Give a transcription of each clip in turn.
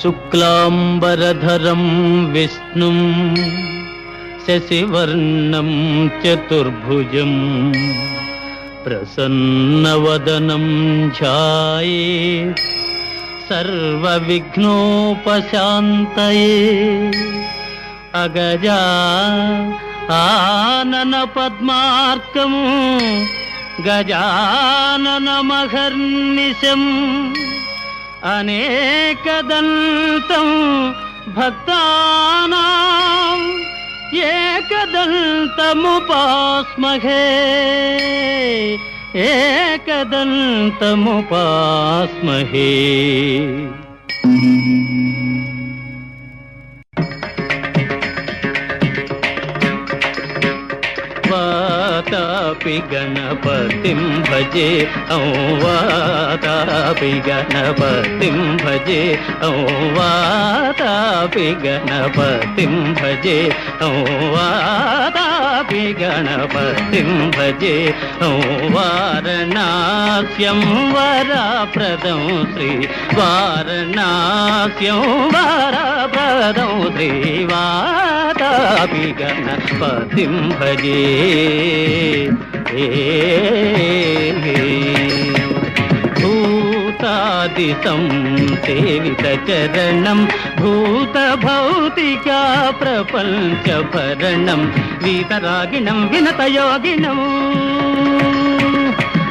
శుక్లాంబరధరం విష్ణుం శశివర్ణం చతుర్భుజం ప్రసన్నవదనం ధ్యాయేత్ సర్వవిఘ్నోపశాంతయే. అగజా ఆనన పద్మార్కం గజాననమహర్నిశం అనేకదంతం భక్తానాం ఏకదంతముపాస్మహే ఏకదంతముపాస్మహే. వాతాపి గణపతిం భజే వాతాపి గణపతిం భజే వాతాపి గణపతిం భజే వాతాపి గణపతిం భజే. వారణాస్యం వరప్రదం శ్రీ వారణాస్యం వరప్రదం శ్రీ వాతాపి గణపతిం భజే. భూతాదిశం సేవిత చరణం భూత భౌతికా ప్రపంచ భరణం వీతరాగిణం వినతయోగినం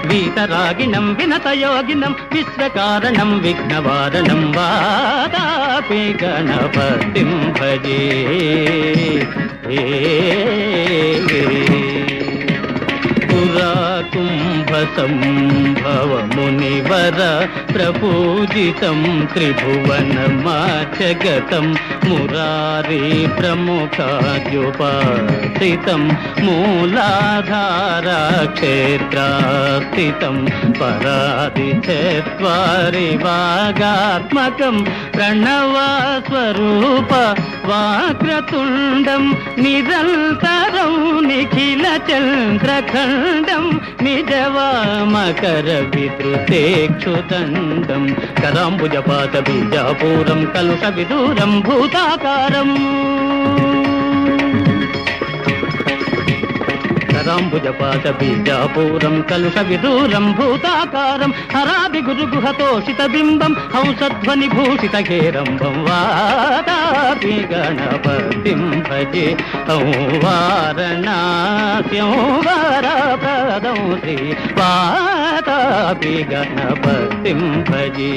వీతరాగిణం వినతయోగినం విశ్వకారణం విఘ్నవారణం వాతాపి గణపతిం భజే. పురాకుంభసంభవ మునివర ప్రపూజితం త్రిభువనమాచగతం మురారీ ప్రముఖాద్యుపాసితం మూలాధారాక్షేత్రాస్థితం పరాదిచత్వారి వాగాత్మకం ప్రణవస్వరూప వాక్రతుండం నిరంతరం నిఖిల చంద్రఖండం నిజవామకర విద్రుతేక్షుదండం కరాంబుజపాత బీజాపూరం కలుష విదూరం భూతాకారం కరాంబుజపాత బీజాపూరం కలుష విదూరం భూతాకారం హరాభి గురుగుహతోషిత బింబం హంసధ్వని భూషిత హేరంబం వాతాపి గణపతిం భజే. వారణాస్యం వరప్రదం శ్రీ వాతాపి గణపతిం భజే.